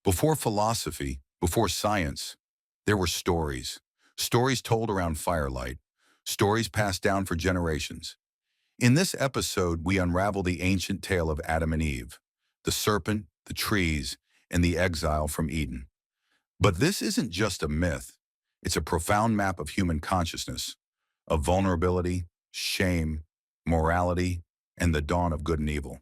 Before philosophy, before science, there were stories. Stories told around firelight. Stories passed down for generations. In this episode, we unravel the ancient tale of Adam and Eve, the serpent, the trees, and the exile from Eden. But this isn't just a myth. It's a profound map of human consciousness, of vulnerability, shame, morality, and the dawn of good and evil.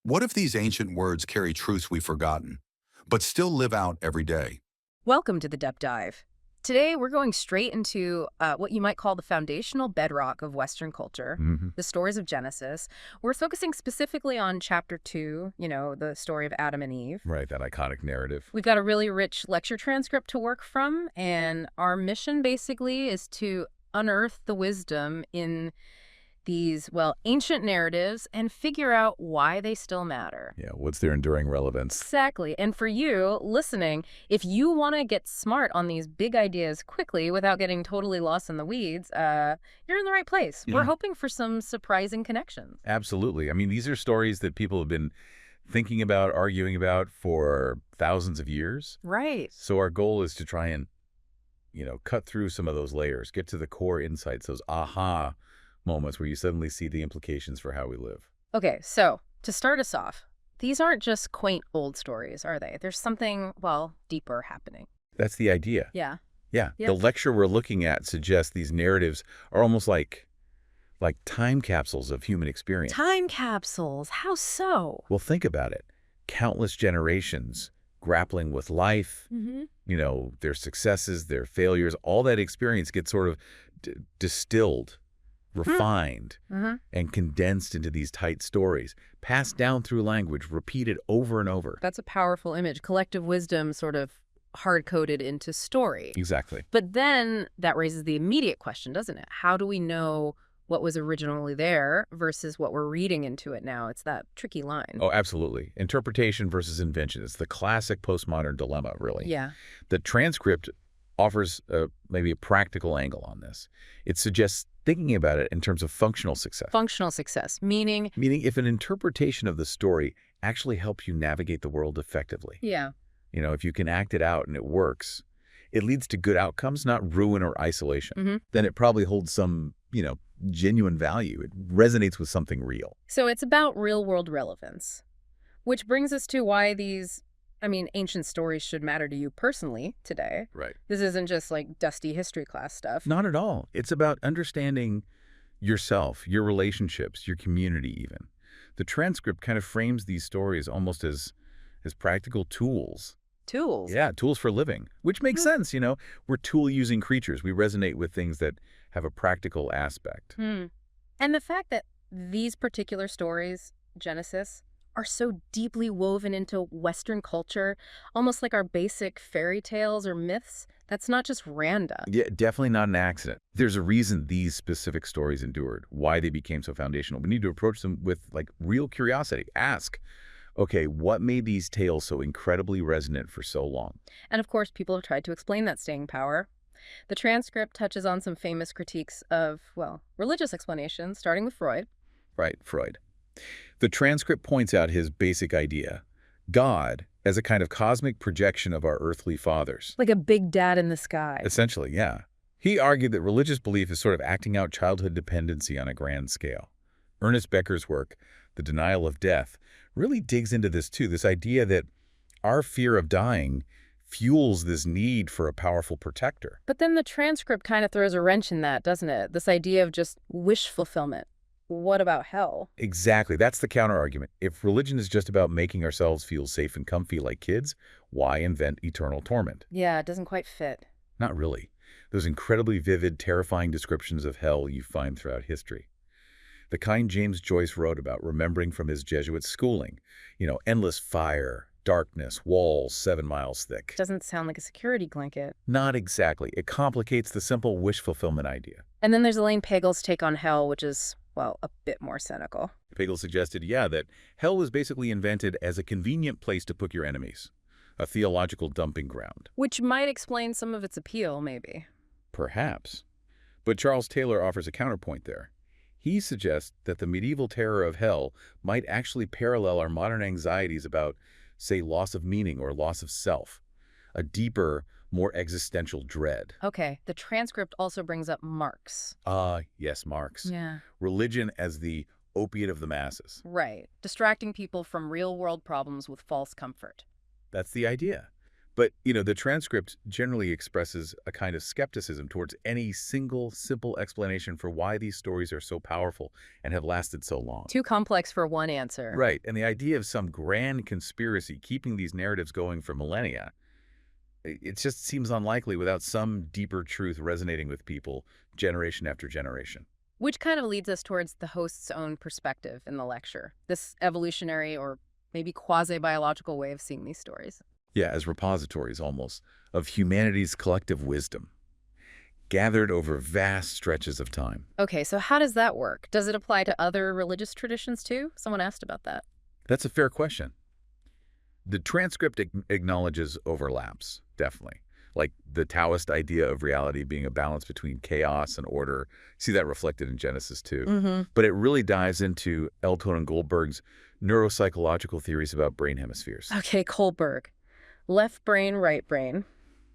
What if these ancient words carry truths we've forgotten, but still live out every day? Welcome to the Depth Dive. Today, we're going straight into what you might call the foundational bedrock of Western culture, the stories of Genesis. We're focusing specifically on chapter 2, the story of Adam and Eve. Right, that iconic narrative. We've got a really rich lecture transcript to work from, and our mission basically is to unearth the wisdom in these, ancient narratives and figure out why they still matter. Yeah, what's their enduring relevance? Exactly. And for you listening, if you want to get smart on these big ideas quickly without getting totally lost in the weeds, you're in the right place. Yeah. We're hoping for some surprising connections. Absolutely. I mean, these are stories that people have been thinking about, arguing about for thousands of years. Right. So our goal is to try and, cut through some of those layers, get to the core insights, those aha moments where you suddenly see the implications for how we live. Okay, so to start us off, these aren't just quaint old stories, are they? There's something, deeper happening. That's the idea. Yeah. Yeah. Yep. The lecture we're looking at suggests these narratives are almost like time capsules of human experience. Time capsules. How so? Well, think about it. Countless generations grappling with life, their successes, their failures, all that experience gets sort of distilled, refined, and condensed into these tight stories, passed down through language, repeated over and over. That's a powerful image. Collective wisdom sort of hard-coded into story. Exactly. But then that raises the immediate question, doesn't it? How do we know what was originally there versus what we're reading into it now? It's that tricky line. Oh, absolutely. Interpretation versus invention. It's the classic postmodern dilemma, really. Yeah. The transcript offers maybe a practical angle on this. It suggests thinking about it in terms of functional success. Functional success, meaning? Meaning if an interpretation of the story actually helps you navigate the world effectively. Yeah. If you can act it out and it works, it leads to good outcomes, not ruin or isolation. Then it probably holds some, genuine value. It resonates with something real. So it's about real-world relevance, which brings us to why these ancient stories should matter to you personally today. Right. This isn't just like dusty history class stuff. Not at all. It's about understanding yourself, your relationships, your community even. The transcript kind of frames these stories almost as practical tools. Tools? Yeah, tools for living, which makes sense, We're tool-using creatures. We resonate with things that have a practical aspect. And the fact that these particular stories, Genesis, are so deeply woven into Western culture, almost like our basic fairy tales or myths, that's not just random. Yeah, definitely not an accident. There's a reason these specific stories endured, why they became so foundational. We need to approach them with real curiosity. Ask, okay, what made these tales so incredibly resonant for so long? And of course, people have tried to explain that staying power. The transcript touches on some famous critiques of, religious explanations, starting with Freud. Right, Freud. The transcript points out his basic idea, God as a kind of cosmic projection of our earthly fathers. Like a big dad in the sky. Essentially, yeah. He argued that religious belief is sort of acting out childhood dependency on a grand scale. Ernest Becker's work, The Denial of Death, really digs into this too, this idea that our fear of dying fuels this need for a powerful protector. But then the transcript kind of throws a wrench in that, doesn't it? This idea of just wish fulfillment. What about hell? Exactly. That's the counter-argument. If religion is just about making ourselves feel safe and comfy like kids, why invent eternal torment? Yeah, it doesn't quite fit. Not really. Those incredibly vivid, terrifying descriptions of hell you find throughout history. The kind James Joyce wrote about remembering from his Jesuit schooling. Endless fire, darkness, walls 7 miles thick. Doesn't sound like a security blanket. Not exactly. It complicates the simple wish fulfillment idea. And then there's Elaine Pagel's take on hell, which is, a bit more cynical. Pagel suggested, that hell was basically invented as a convenient place to put your enemies, a theological dumping ground. Which might explain some of its appeal, maybe. Perhaps. But Charles Taylor offers a counterpoint there. He suggests that the medieval terror of hell might actually parallel our modern anxieties about say loss of meaning or loss of self, a deeper, more existential dread. Okay, the transcript also brings up Marx. Yes, Marx. Yeah. Religion as the opiate of the masses. Right, distracting people from real-world problems with false comfort. That's the idea. But, the transcript generally expresses a kind of skepticism towards any single, simple explanation for why these stories are so powerful and have lasted so long. Too complex for one answer. Right, and the idea of some grand conspiracy keeping these narratives going for millennia, it just seems unlikely without some deeper truth resonating with people generation after generation. Which kind of leads us towards the host's own perspective in the lecture, this evolutionary or maybe quasi-biological way of seeing these stories. Yeah, as repositories almost of humanity's collective wisdom, gathered over vast stretches of time. Okay, so how does that work? Does it apply to other religious traditions too? Someone asked about that. That's a fair question. The transcript acknowledges overlaps, definitely. Like the Taoist idea of reality being a balance between chaos and order. See that reflected in Genesis too. Mm-hmm. But it really dives into Elton and Goldberg's neuropsychological theories about brain hemispheres. Okay, Kohlberg. Left brain, right brain.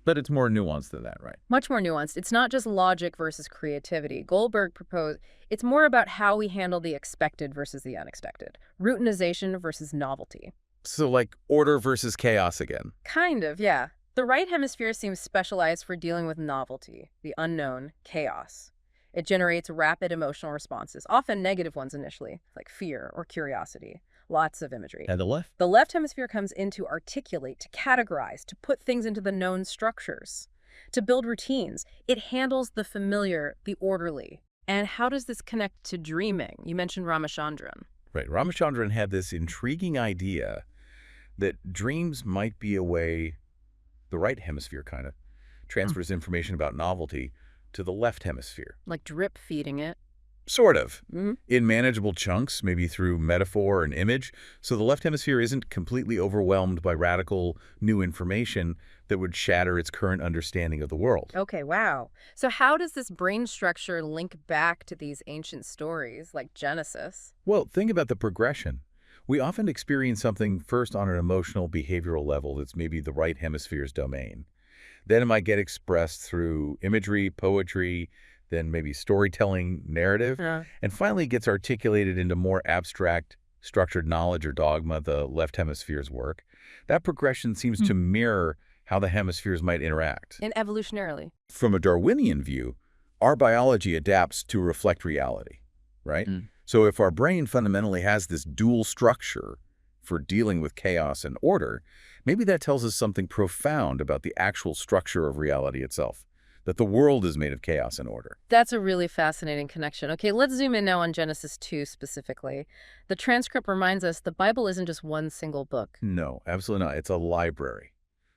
But it's more nuanced than that, right? Much more nuanced. It's not just logic versus creativity. Goldberg proposed it's more about how we handle the expected versus the unexpected. Routinization versus novelty. So like order versus chaos again. Kind of, yeah. The right hemisphere seems specialized for dealing with novelty, the unknown, chaos. It generates rapid emotional responses, often negative ones initially, like fear or curiosity. Lots of imagery. And the left? The left hemisphere comes in to articulate, to categorize, to put things into the known structures, to build routines. It handles the familiar, the orderly. And how does this connect to dreaming? You mentioned Ramachandran. Right. Ramachandran had this intriguing idea that dreams might be a way the right hemisphere kind of transfers information about novelty to the left hemisphere. Like drip feeding it. Sort of. Mm-hmm. In manageable chunks, maybe through metaphor and image, so the left hemisphere isn't completely overwhelmed by radical new information that would shatter its current understanding of the world. Okay, wow. So how does this brain structure link back to these ancient stories like Genesis? Well, think about the progression. We often experience something first on an emotional, behavioral level that's maybe the right hemisphere's domain. Then it might get expressed through imagery, poetry, then maybe storytelling, narrative, and finally gets articulated into more abstract, structured knowledge or dogma, the left hemisphere's work. That progression seems to mirror how the hemispheres might interact. And evolutionarily. From a Darwinian view, our biology adapts to reflect reality, right? So if our brain fundamentally has this dual structure for dealing with chaos and order, maybe that tells us something profound about the actual structure of reality itself, that the world is made of chaos and order. That's a really fascinating connection. Okay, let's zoom in now on Genesis 2 specifically. The transcript reminds us the Bible isn't just one single book. No, absolutely not. It's a library.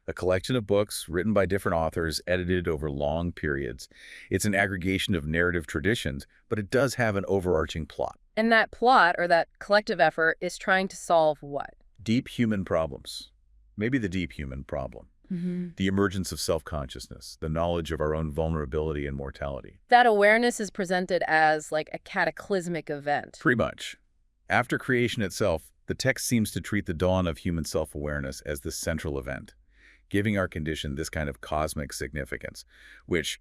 A collection of books written by different authors, edited over long periods. It's an aggregation of narrative traditions, but it does have an overarching plot. And that plot, or that collective effort, is trying to solve what? Deep human problems. Maybe the deep human problem. The emergence of self-consciousness, the knowledge of our own vulnerability and mortality. That awareness is presented as like a cataclysmic event. Pretty much. After creation itself, the text seems to treat the dawn of human self-awareness as the central event, giving our condition this kind of cosmic significance, which,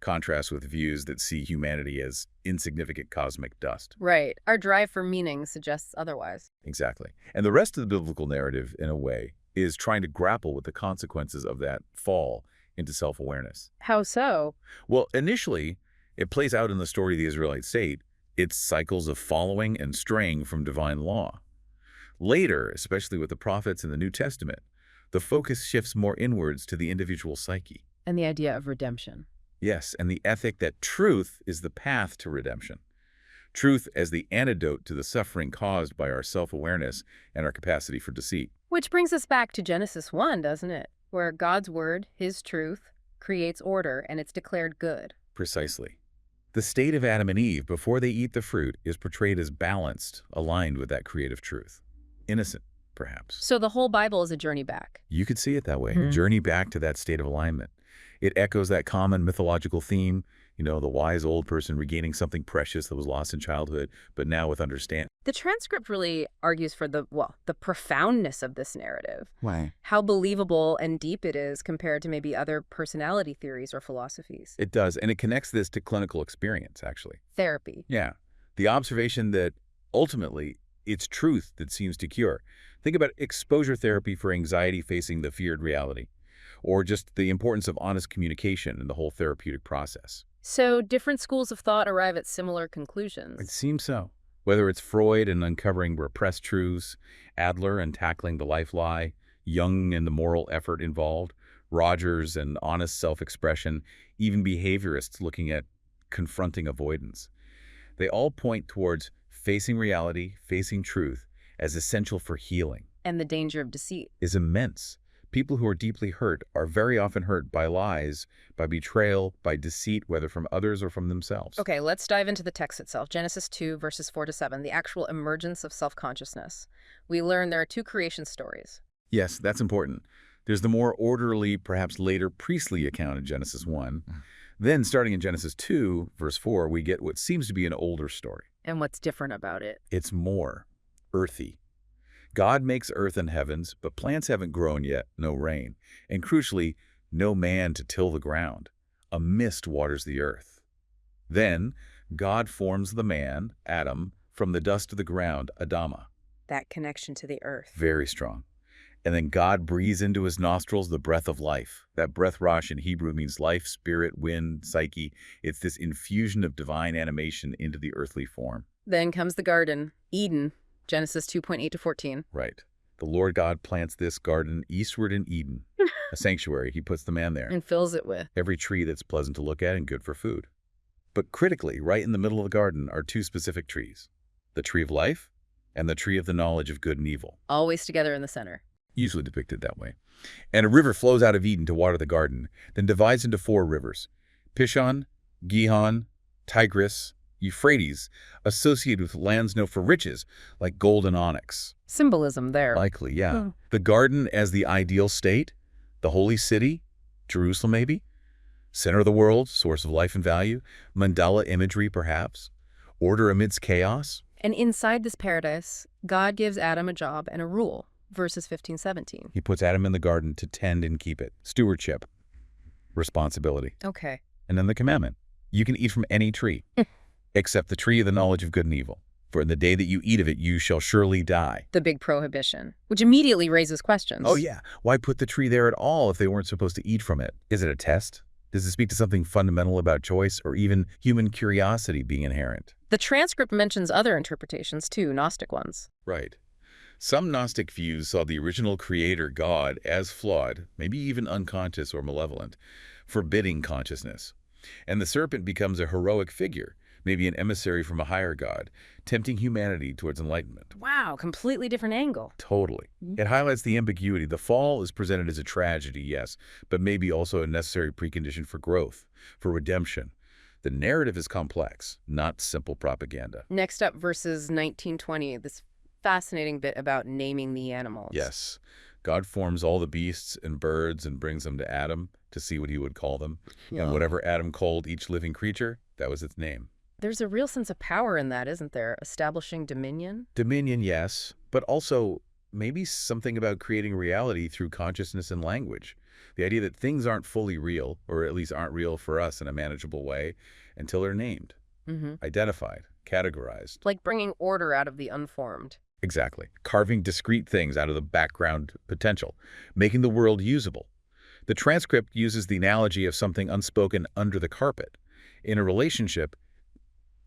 contrasts with views that see humanity as insignificant cosmic dust. Right. Our drive for meaning suggests otherwise. Exactly. And the rest of the biblical narrative, in a way, is trying to grapple with the consequences of that fall into self-awareness. How so? Well, initially, it plays out in the story of the Israelite state, its cycles of following and straying from divine law. Later, especially with the prophets in the New Testament, the focus shifts more inwards to the individual psyche. And the idea of redemption. Yes, and the ethic that truth is the path to redemption. Truth as the antidote to the suffering caused by our self-awareness and our capacity for deceit. Which brings us back to Genesis 1, doesn't it? Where God's word, his truth, creates order and it's declared good. Precisely. The state of Adam and Eve before they eat the fruit is portrayed as balanced, aligned with that creative truth. Innocent, perhaps. So the whole Bible is a journey back. You could see it that way. A journey back to that state of alignment. It echoes that common mythological theme, the wise old person regaining something precious that was lost in childhood, but now with understanding. The transcript really argues for the profoundness of this narrative. Why? How believable and deep it is compared to maybe other personality theories or philosophies. It does, and it connects this to clinical experience, actually. Therapy. Yeah. The observation that ultimately it's truth that seems to cure. Think about exposure therapy for anxiety facing the feared reality, or just the importance of honest communication in the whole therapeutic process. So different schools of thought arrive at similar conclusions. It seems so. Whether it's Freud and uncovering repressed truths, Adler and tackling the life lie, Jung and the moral effort involved, Rogers and honest self-expression, even behaviorists looking at confronting avoidance. They all point towards facing reality, facing truth, as essential for healing. And the danger of deceit is immense. People who are deeply hurt are very often hurt by lies, by betrayal, by deceit, whether from others or from themselves. Okay, let's dive into the text itself. Genesis 2, verses 4-7, the actual emergence of self-consciousness. We learn there are two creation stories. Yes, that's important. There's the more orderly, perhaps later priestly account in Genesis 1. Then, starting in Genesis 2, verse 4, we get what seems to be an older story. And what's different about it? It's more earthy. God makes earth and heavens, but plants haven't grown yet, no rain. And crucially, no man to till the ground. A mist waters the earth. Then, God forms the man, Adam, from the dust of the ground, Adama. That connection to the earth. Very strong. And then God breathes into his nostrils the breath of life. That breath rosh in Hebrew means life, spirit, wind, psyche. It's this infusion of divine animation into the earthly form. Then comes the garden, Eden, Genesis 2:8-14. Right. The Lord God plants this garden eastward in Eden, a sanctuary. He puts the man there. And fills it with every tree that's pleasant to look at and good for food. But critically, right in the middle of the garden are two specific trees, the tree of life and the tree of the knowledge of good and evil. Always together in the center. Usually depicted that way. And a river flows out of Eden to water the garden, then divides into four rivers, Pishon, Gihon, Tigris, Euphrates, associated with lands known for riches, like gold and onyx. Symbolism there. Likely, yeah. The garden as the ideal state, the holy city, Jerusalem maybe, center of the world, source of life and value, mandala imagery perhaps, order amidst chaos. And inside this paradise, God gives Adam a job and a rule, verses 15-17. He puts Adam in the garden to tend and keep it. Stewardship, responsibility. Okay. And then the commandment, you can eat from any tree, except the tree of the knowledge of good and evil. For in the day that you eat of it, you shall surely die. The big prohibition, which immediately raises questions. Oh yeah, why put the tree there at all if they weren't supposed to eat from it? Is it a test? Does it speak to something fundamental about choice or even human curiosity being inherent? The transcript mentions other interpretations too, Gnostic ones. Right. Some Gnostic views saw the original creator, God, as flawed, maybe even unconscious or malevolent, forbidding consciousness. And the serpent becomes a heroic figure, maybe an emissary from a higher God, tempting humanity towards enlightenment. Wow, completely different angle. Totally. It highlights the ambiguity. The fall is presented as a tragedy, yes, but maybe also a necessary precondition for growth, for redemption. The narrative is complex, not simple propaganda. Next up, verses 19-20, this fascinating bit about naming the animals. Yes. God forms all the beasts and birds and brings them to Adam to see what he would call them. Yeah. And whatever Adam called each living creature, that was its name. There's a real sense of power in that, isn't there? Establishing dominion? Dominion, yes, but also maybe something about creating reality through consciousness and language. The idea that things aren't fully real, or at least aren't real for us in a manageable way, until they're named, identified, categorized. Like bringing order out of the unformed. Exactly. Carving discrete things out of the background potential, making the world usable. The transcript uses the analogy of something unspoken under the carpet. In a relationship,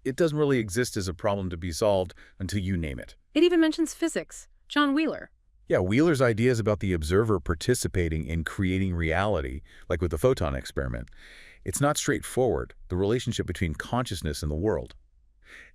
it doesn't really exist as a problem to be solved until you name it. It even mentions physics. John Wheeler. Yeah, Wheeler's ideas about the observer participating in creating reality, like with the photon experiment, it's not straightforward, the relationship between consciousness and the world.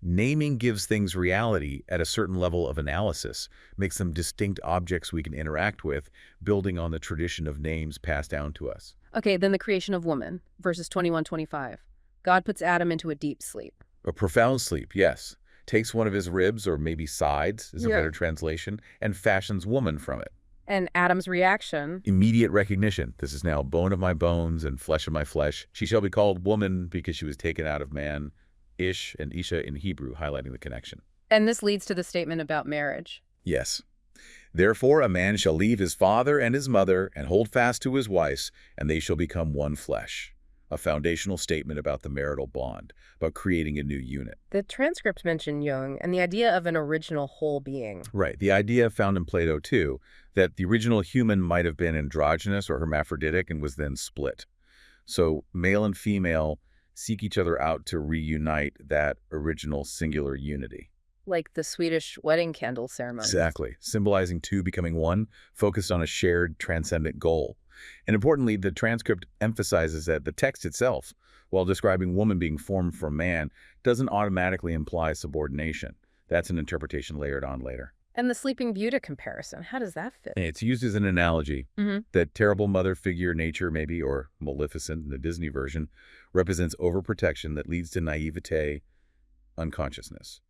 Naming gives things reality at a certain level of analysis, makes them distinct objects we can interact with, building on the tradition of names passed down to us. Okay, then the creation of woman, verses 21-25. God puts Adam into a deep sleep. A profound sleep, yes. Takes one of his ribs, or maybe sides, is a better translation, and fashions woman from it. And Adam's reaction? Immediate recognition. This is now bone of my bones and flesh of my flesh. She shall be called woman because she was taken out of man. Ish and Isha in Hebrew, highlighting the connection. And this leads to the statement about marriage. Yes. Therefore a man shall leave his father and his mother and hold fast to his wife, and they shall become one flesh. A foundational statement about the marital bond, about creating a new unit. The transcripts mention Jung and the idea of an original whole being. Right. The idea found in Plato, too, that the original human might have been androgynous or hermaphroditic and was then split. So male and female seek each other out to reunite that original singular unity. Like the Swedish wedding candle ceremony. Exactly. Symbolizing two becoming one, focused on a shared transcendent goal. And importantly, the transcript emphasizes that the text itself, while describing woman being formed from man, doesn't automatically imply subordination. That's an interpretation layered on later. And the Sleeping Beauty comparison, how does that fit? It's used as an analogy. That terrible mother figure nature, maybe, or Maleficent in the Disney version, represents overprotection that leads to naivete, unconsciousness.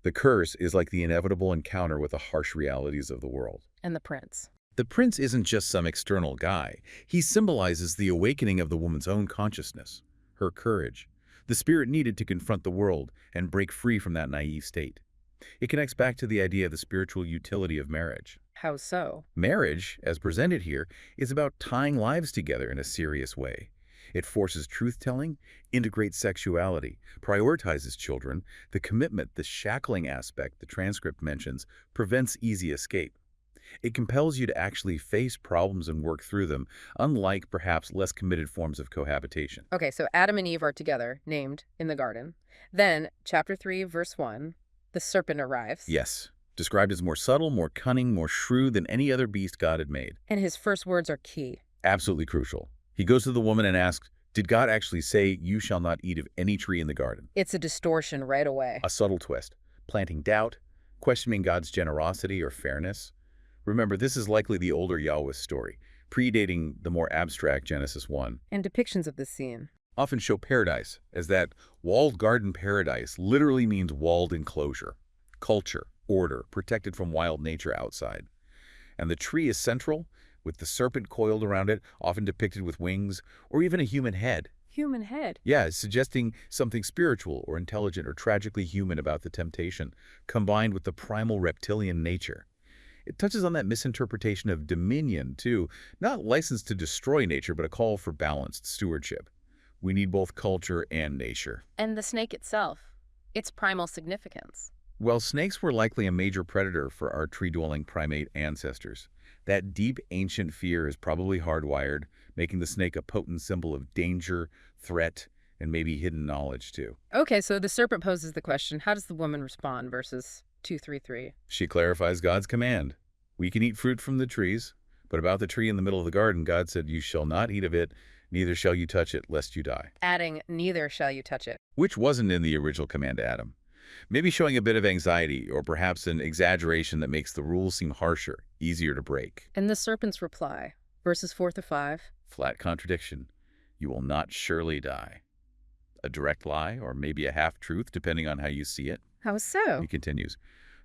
The curse is like the inevitable encounter with the harsh realities of the world. And the prince. The prince isn't just some external guy. He symbolizes the awakening of the woman's own consciousness, her courage, the spirit needed to confront the world and break free from that naive state. It connects back to the idea of the spiritual utility of marriage. How so? Marriage, as presented here, is about tying lives together in a serious way. It forces truth-telling, integrates sexuality, prioritizes children. The commitment, the shackling aspect the transcript mentions, prevents easy escape. It compels you to actually face problems and work through them, unlike perhaps less committed forms of cohabitation. Okay, so Adam and Eve are together, named, in the garden. Then, chapter 3, verse 1, the serpent arrives. Yes, described as more subtle, more cunning, more shrewd than any other beast God had made. And his first words are key. Absolutely crucial. He goes to the woman and asks, did God actually say, you shall not eat of any tree in the garden? It's a distortion right away. A subtle twist, planting doubt, questioning God's generosity or fairness. Remember, this is likely the older Yahweh story, predating the more abstract Genesis 1. And depictions of this scene Often show paradise as that walled garden paradise literally means walled enclosure, culture, order, protected from wild nature outside. And the tree is central, with the serpent coiled around it, often depicted with wings, or even a human head. Human head. Yeah, suggesting something spiritual or intelligent or tragically human about the temptation, combined with the primal reptilian nature. It touches on that misinterpretation of dominion, too, not licensed to destroy nature, but a call for balanced stewardship. We need both culture and nature. And the snake itself, its primal significance. Well, snakes were likely a major predator for our tree-dwelling primate ancestors. That deep, ancient fear is probably hardwired, making the snake a potent symbol of danger, threat, and maybe hidden knowledge, too. Okay, so the serpent poses the question, how does the woman respond, verses 2-3-3? She clarifies God's command. We can eat fruit from the trees, but about the tree in the middle of the garden, God said, you shall not eat of it, neither shall you touch it, lest you die. Adding, neither shall you touch it. Which wasn't in the original command to Adam. Maybe showing a bit of anxiety, or perhaps an exaggeration that makes the rules seem harsher, easier to break. And the serpent's reply, verses 4-5. Flat contradiction. You will not surely die. A direct lie, or maybe a half-truth, depending on how you see it. How so? He continues,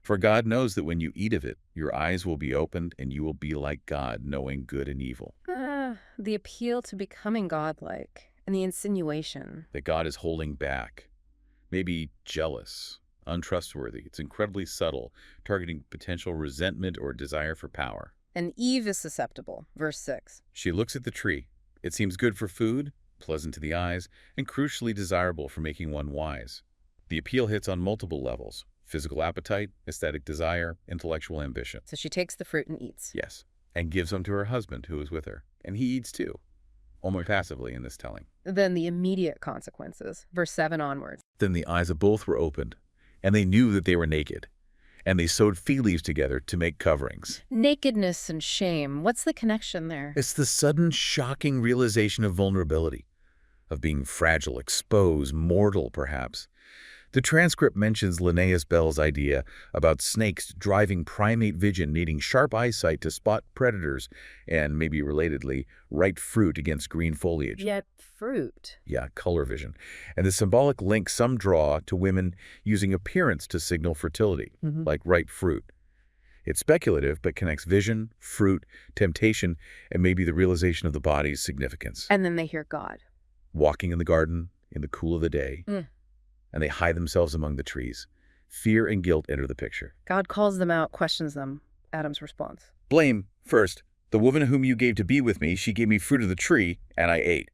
for God knows that when you eat of it, your eyes will be opened, and you will be like God, knowing good and evil. The appeal to becoming godlike, and the insinuation that God is holding back. Maybe jealous, untrustworthy. It's incredibly subtle, targeting potential resentment or desire for power. And Eve is susceptible, verse 6. She looks at the tree. It seems good for food, pleasant to the eyes, and crucially desirable for making one wise. The appeal hits on multiple levels: physical appetite, aesthetic desire, intellectual ambition. So she takes the fruit and eats. Yes, and gives them to her husband, who is with her. And he eats too, almost passively in this telling. Then the immediate consequences, verse 7 onwards. Then the eyes of both were opened, and they knew that they were naked. And they sewed fig leaves together to make coverings. Nakedness and shame, what's the connection there? It's the sudden, shocking realization of vulnerability, of being fragile, exposed, mortal, perhaps. The transcript mentions Linnaeus Bell's idea about snakes driving primate vision, needing sharp eyesight to spot predators and, maybe relatedly, ripe fruit against green foliage. Yet fruit. Yeah, color vision. And the symbolic link some draw to women using appearance to signal fertility, like ripe fruit. It's speculative, but connects vision, fruit, temptation, and maybe the realization of the body's significance. And then they hear God. Walking in the garden in the cool of the day. And they hide themselves among the trees, Fear and guilt enter the picture. God calls them out, questions them. Adam's response. Blame, first. The woman whom you gave to be with me, she gave me fruit of the tree, and I ate.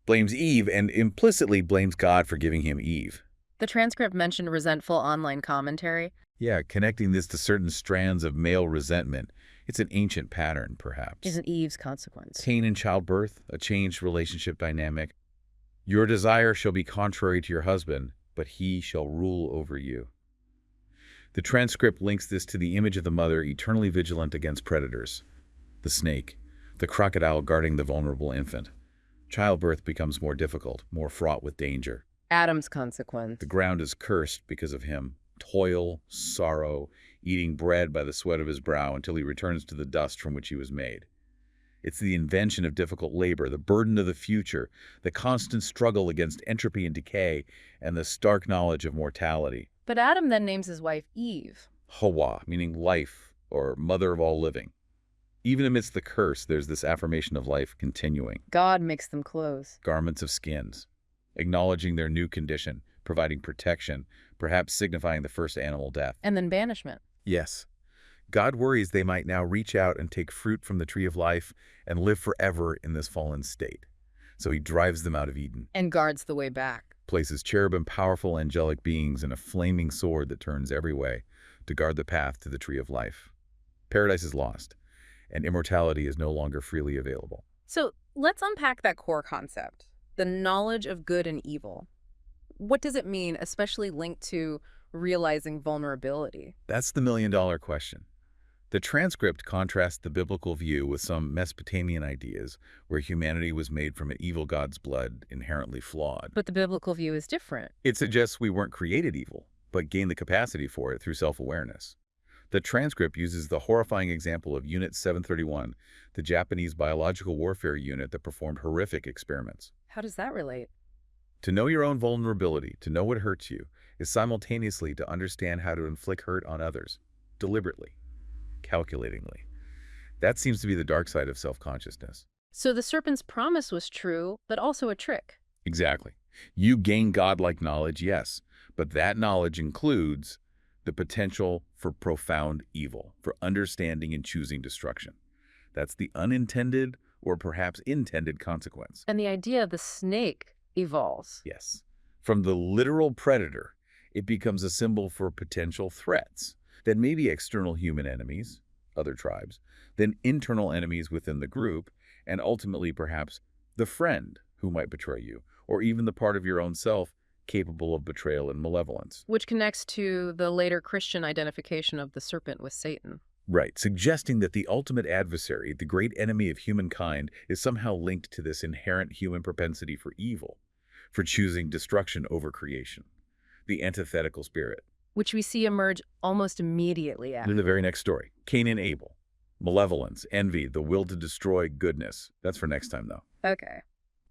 Blames Eve and implicitly blames God for giving him Eve. The transcript mentioned resentful online commentary. Yeah, connecting this to certain strands of male resentment. It's an ancient pattern, perhaps. Isn't Eve's consequence. Cain and childbirth, a changed relationship dynamic. Your desire shall be contrary to your husband, but he shall rule over you. The transcript links this to the image of the mother eternally vigilant against predators. The snake, the crocodile guarding the vulnerable infant. Childbirth becomes more difficult, more fraught with danger. Adam's consequence. The ground is cursed because of him. Toil, sorrow, eating bread by the sweat of his brow until he returns to the dust from which he was made. It's the invention of difficult labor, the burden of the future, the constant struggle against entropy and decay, and the stark knowledge of mortality. But Adam then names his wife Eve. Hawa, meaning life, or mother of all living. Even amidst the curse, there's this affirmation of life continuing. God makes them clothes. Garments of skins, acknowledging their new condition, providing protection, perhaps signifying the first animal death. And then banishment. Yes. God worries they might now reach out and take fruit from the tree of life and live forever in this fallen state. So he drives them out of Eden. And guards the way back. Places cherubim, powerful angelic beings, and a flaming sword that turns every way to guard the path to the tree of life. Paradise is lost, and immortality is no longer freely available. So let's unpack that core concept, the knowledge of good and evil. What does it mean, especially linked to realizing vulnerability? That's the million-dollar question. The transcript contrasts the biblical view with some Mesopotamian ideas where humanity was made from an evil god's blood, inherently flawed. But the biblical view is different. It suggests we weren't created evil, but gained the capacity for it through self-awareness. The transcript uses the horrifying example of Unit 731, the Japanese biological warfare unit that performed horrific experiments. How does that relate? To know your own vulnerability, to know what hurts you, is simultaneously to understand how to inflict hurt on others, deliberately, calculatingly. That seems to be the dark side of self-consciousness. So the serpent's promise was true, but also a trick. Exactly. You gain godlike knowledge, yes, but that knowledge includes the potential for profound evil, for understanding and choosing destruction. That's the unintended or perhaps intended consequence. And the idea of the snake evolves. Yes. From the literal predator, it becomes a symbol for potential threats. Then maybe external human enemies, other tribes, then internal enemies within the group, and ultimately perhaps the friend who might betray you, or even the part of your own self capable of betrayal and malevolence. Which connects to the later Christian identification of the serpent with Satan. Right, suggesting that the ultimate adversary, the great enemy of humankind, is somehow linked to this inherent human propensity for evil, for choosing destruction over creation, the antithetical spirit. Which we see emerge almost immediately after. In the very next story, Cain and Abel. Malevolence, envy, the will to destroy goodness. That's for next time, though. Okay.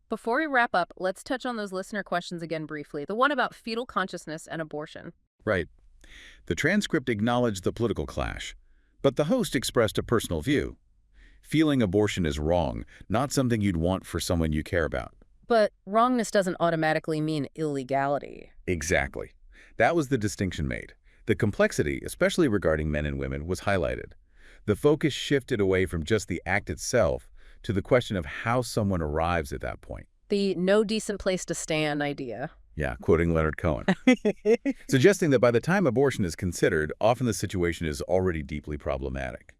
Before we wrap up, let's touch on those listener questions again briefly. The one about fetal consciousness and abortion. Right. The transcript acknowledged the political clash, but the host expressed a personal view. Feeling abortion is wrong, not something you'd want for someone you care about. But wrongness doesn't automatically mean illegality. Exactly. That was the distinction made. The complexity, especially regarding men and women, was highlighted. The focus shifted away from just the act itself to the question of how someone arrives at that point. The no decent place to stand idea. Yeah, quoting Leonard Cohen. Suggesting that by the time abortion is considered, often the situation is already deeply problematic.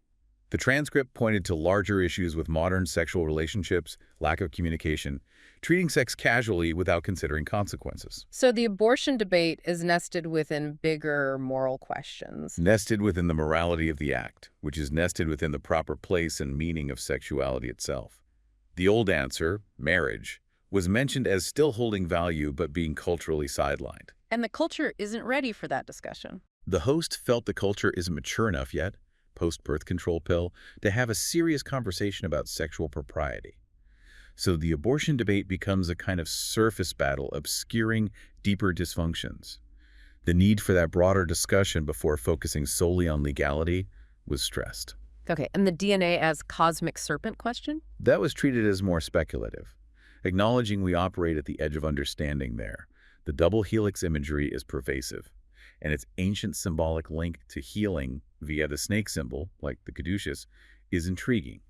The transcript pointed to larger issues with modern sexual relationships, lack of communication, treating sex casually without considering consequences. So the abortion debate is nested within bigger moral questions. Nested within the morality of the act, which is nested within the proper place and meaning of sexuality itself. The old answer, marriage, was mentioned as still holding value but being culturally sidelined. And the culture isn't ready for that discussion. The host felt the culture isn't mature enough yet, post-birth control pill, to have a serious conversation about sexual propriety. So the abortion debate becomes a kind of surface battle obscuring deeper dysfunctions. The need for that broader discussion before focusing solely on legality was stressed. Okay, and the DNA as cosmic serpent question? That was treated as more speculative, acknowledging we operate at the edge of understanding there. The double helix imagery is pervasive, and its ancient symbolic link to healing via the snake symbol, like the caduceus, is intriguing.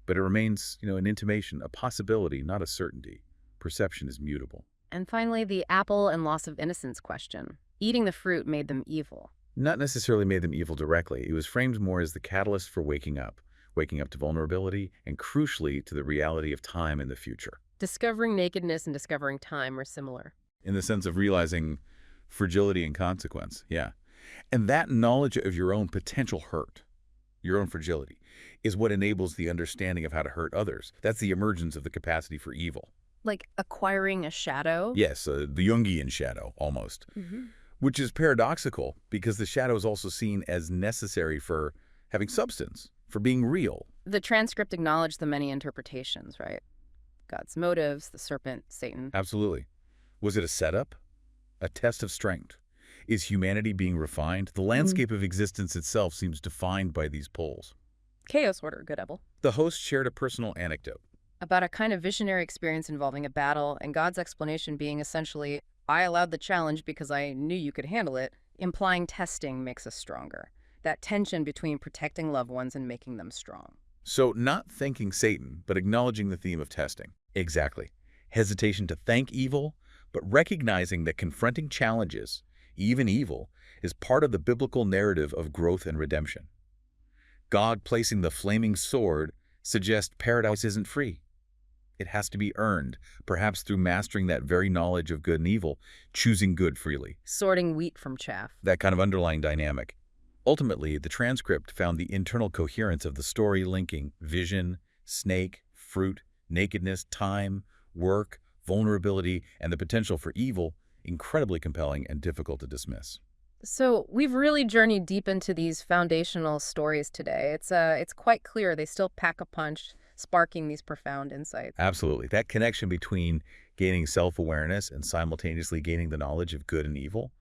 But it remains, an intimation, a possibility, not a certainty. Perception is mutable. And finally, the apple and loss of innocence question. Eating the fruit made them evil. Not necessarily made them evil directly. It was framed more as the catalyst for waking up to vulnerability, and crucially to the reality of time in the future. Discovering nakedness and discovering time are similar. In the sense of realizing fragility and consequence, yeah. And that knowledge of your own potential hurt, your own fragility, is what enables the understanding of how to hurt others. That's the emergence of the capacity for evil. Like acquiring a shadow? Yes, the Jungian shadow, almost. Which is paradoxical, because the shadow is also seen as necessary for having substance, for being real. The transcript acknowledged the many interpretations, right? God's motives, the serpent, Satan. Absolutely. Was it a setup? A test of strength? Is humanity being refined? The landscape of existence itself seems defined by these poles. Chaos order, good Abel. The host shared a personal anecdote About a kind of visionary experience involving a battle, and God's explanation being essentially, I allowed the challenge because I knew you could handle it, implying testing makes us stronger. That tension between protecting loved ones and making them strong. So not thanking Satan, but acknowledging the theme of testing. Exactly. Hesitation to thank evil, but recognizing that confronting challenges, even evil, is part of the biblical narrative of growth and redemption. God placing the flaming sword suggests paradise isn't free. It has to be earned, perhaps through mastering that very knowledge of good and evil, choosing good freely. Sorting wheat from chaff. That kind of underlying dynamic. Ultimately, the transcript found the internal coherence of the story linking vision, snake, fruit, nakedness, time, work, vulnerability, and the potential for evil incredibly compelling and difficult to dismiss. So we've really journeyed deep into these foundational stories today. It's quite clear they still pack a punch, sparking these profound insights. Absolutely. That connection between gaining self-awareness and simultaneously gaining the knowledge of good and evil,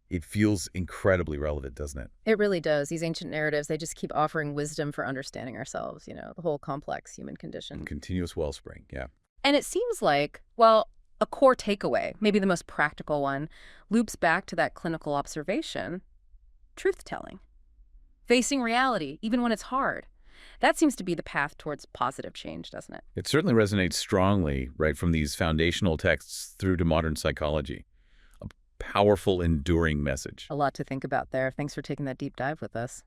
it feels incredibly relevant, doesn't it? It really does. These ancient narratives, they just keep offering wisdom for understanding ourselves, the whole complex human condition. Continuous wellspring, yeah. And it seems like, well, a core takeaway, maybe the most practical one, loops back to that clinical observation, truth-telling. Facing reality, even when it's hard. That seems to be the path towards positive change, doesn't it? It certainly resonates strongly, right, from these foundational texts through to modern psychology. A powerful, enduring message. A lot to think about there. Thanks for taking that deep dive with us.